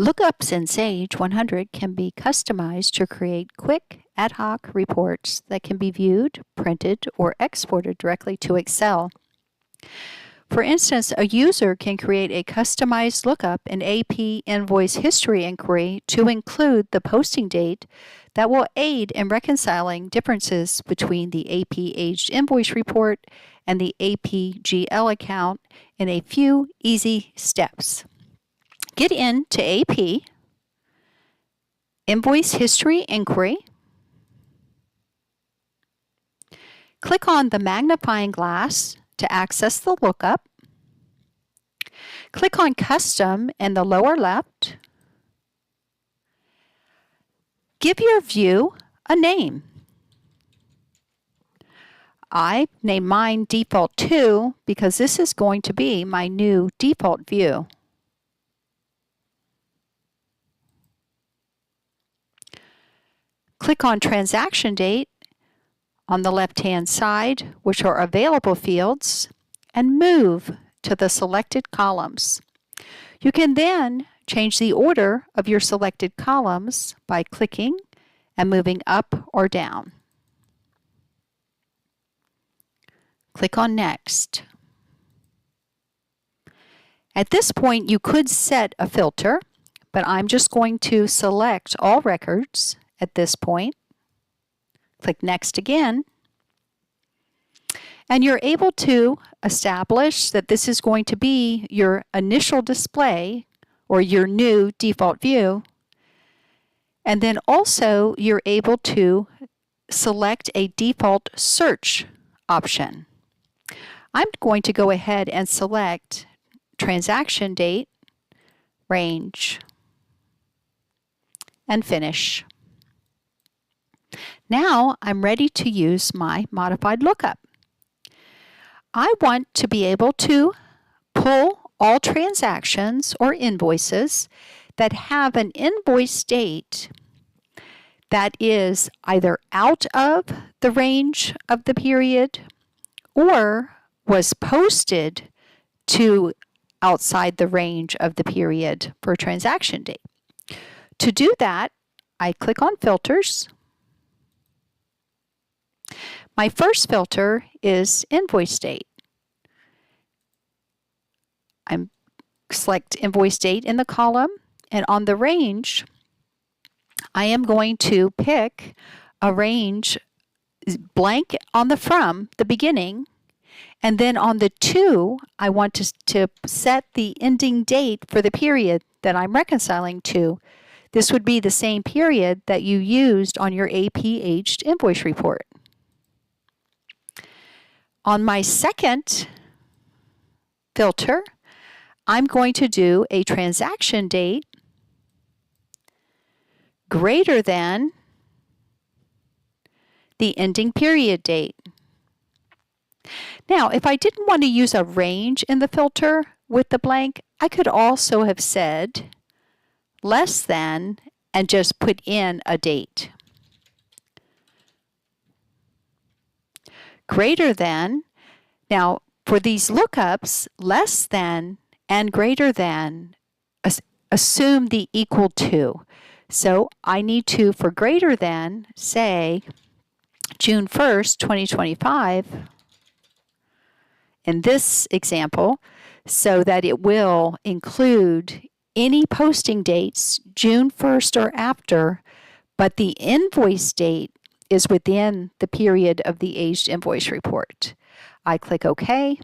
Lookups in Sage 100 can be customized to create quick ad hoc reports that can be viewed, printed, or exported directly to Excel. For instance, a user can create a customized lookup in AP Invoice History Inquiry to include the posting date that will aid in reconciling differences between the AP Aged Invoice Report and the AP GL account in a few easy steps. Get into AP Invoice History Inquiry. Click on the magnifying glass to access the lookup. Click on Custom in the lower left. Give your view a name. I name mine Default 2 because this is going to be my new default view. Click on Transaction Date on the left-hand side, which are available fields, and move to the selected columns. You can then change the order of your selected columns by clicking and moving up or down. Click on Next. At this point, you could set a filter, but I'm just going to select all records at this point. Click Next again. And you're able to establish that this is going to be your initial display or your new default view. And then also you're able to select a default search option. I'm going to go ahead and select Transaction Date, Range, and Finish. Now I'm ready to use my modified lookup. I want to be able to pull all transactions or invoices that have an invoice date that is either out of the range of the period or was posted to outside the range of the period for transaction date. To do that, I click on Filters. My first filter is invoice date. I select invoice date in the column, and on the range, I am going to pick a range blank on the from, the beginning, and then on the to, I want to set the ending date for the period that I'm reconciling to. This would be the same period that you used on your AP Aged Invoice Report. On my second filter, I'm going to do a transaction date greater than the ending period date. Now, if I didn't want to use a range in the filter with the blank, I could also have said less than and just put in a date. Greater than, now for these lookups, less than and greater than assume the equal to. So I need to, for greater than, say June 1st, 2025, in this example, so that it will include any posting dates June 1st or after, but the invoice date is within the period of the Aged Invoice Report. I click OK,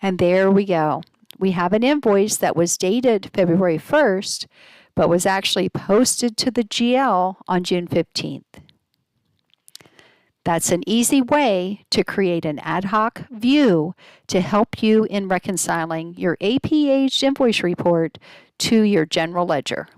and there we go. We have an invoice that was dated February 1st, but was actually posted to the GL on June 15th. That's an easy way to create an ad hoc view to help you in reconciling your AP Aged Invoice Report to your general ledger.